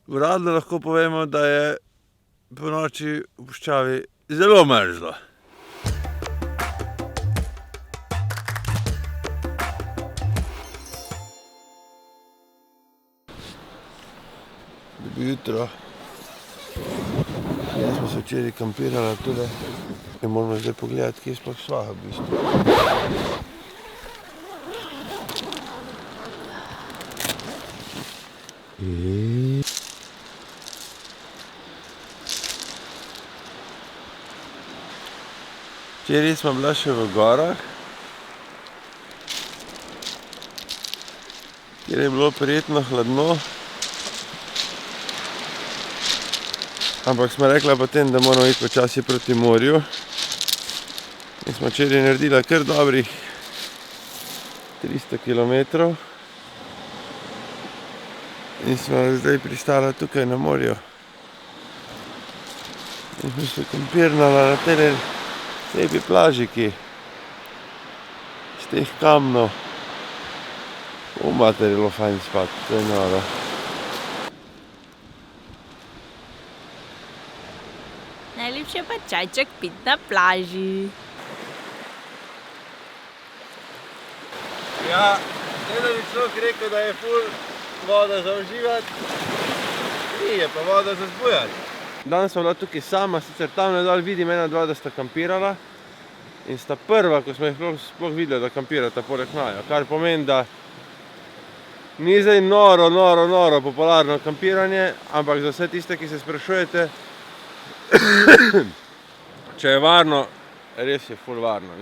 Uradno lahko povemo, da je ponoči v puščavi zelo mrzlo. Dobro jutro. Jaz smo se včeraj kampirali tule in moramo zdaj pogledati, kje sploh sva v bistvu. Včeraj smo bila še v gorah, kjer je bilo prijetno hladno. Ampak smo rekla potem, da moramo iti počasi proti morju. In smo včeraj naredila kar dobrih 300 kilometrov. In smo zdaj pristala tukaj na morju. In smo se kampirnala na tej lepi plažiki. Z teh kamnov. Mater, je bilo fajn spati, to je noro. Najlepše pa čajček piti na plaži. Ja, ne da bi človek rekel, da je ful voda za uživati. Ni, je pa voda za zbujati. Danes sem bila tukaj sama, sicer tam dol vidim ena dva, da sta kampirala. In sta prva, ko smo jih sploh videli, da kampirata poleg naju. Kar pomeni, da ni zdaj noro popularno kampiranje, ampak za vse tiste, ki se sprašujete, če je varno, res je ful varno.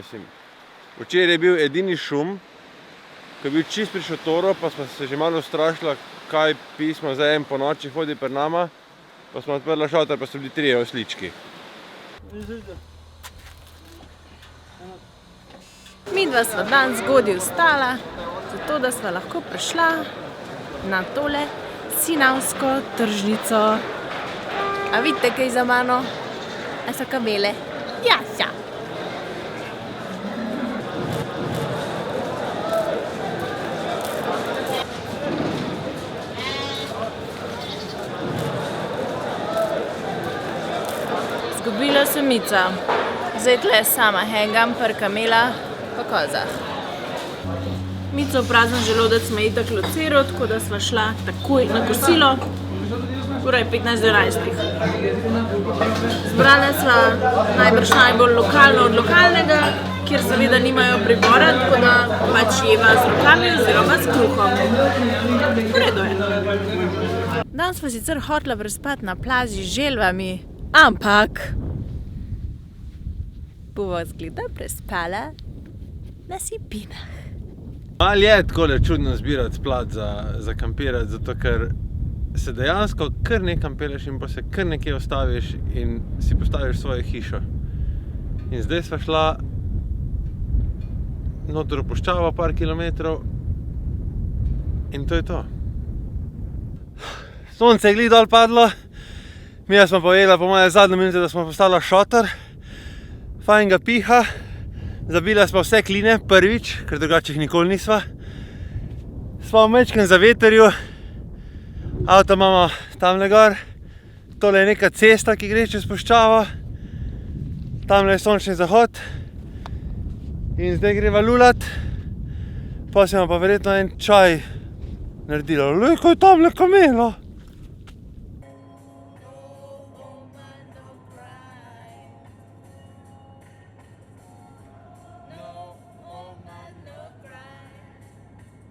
Včeraj je bil edini šum, ko je bil čist pri šotoru, pa smo se že malo ustrašila, kaj pismo zdaj en po noči hodi pred nama, pa smo odprla šotor, pa so bili 3 oslički. Midva sva danes zgodaj vstala, zato da sva lahko prišla na tole sinavsko tržnico. A vidite kaj za mano? A so kamele? Ja, ja. Zgubila sem Mica. Zdaj tle sama hengam pri kamelah pa kozah. Mico prazen želodec me itak lociral, tako da sva šla takoj na kosilo. Ura je 15:11. Zbrala sva najbrž najbolj lokalno od lokalnega, kjer seveda nimajo pribora, tako da pač jeva z rokami oziroma s kruhom. V redu je. Danes sva sicer hotela prespati na plaži z želvami, ampak bova zgleda prespala na sipinah. Malo je takole čudno zbirati plat za kampirati, zato ker se dejansko kar nekam peleš in pa se kar nekje ostaviš in si postaviš svojo hišo. In zdaj sva šla noter v puščavo par kilometrov in to je to. Sonce je glih dol padlo, mi smo pa jedla po moje zadnjo minuto, da smo postavila šotor. Fajn ga piha, zabila smo vse kline prvič, ker drugače jih nikoli nisva. Sva v majčkem zavetrju, avto imamo tamle gor, tole je neka cesta, ki gre čez puščavo, tamle je sončni zahod in zdaj greva lulat, pa si bomo pa verjetno en čaj naredila. Lej, ko je tamle kamelo!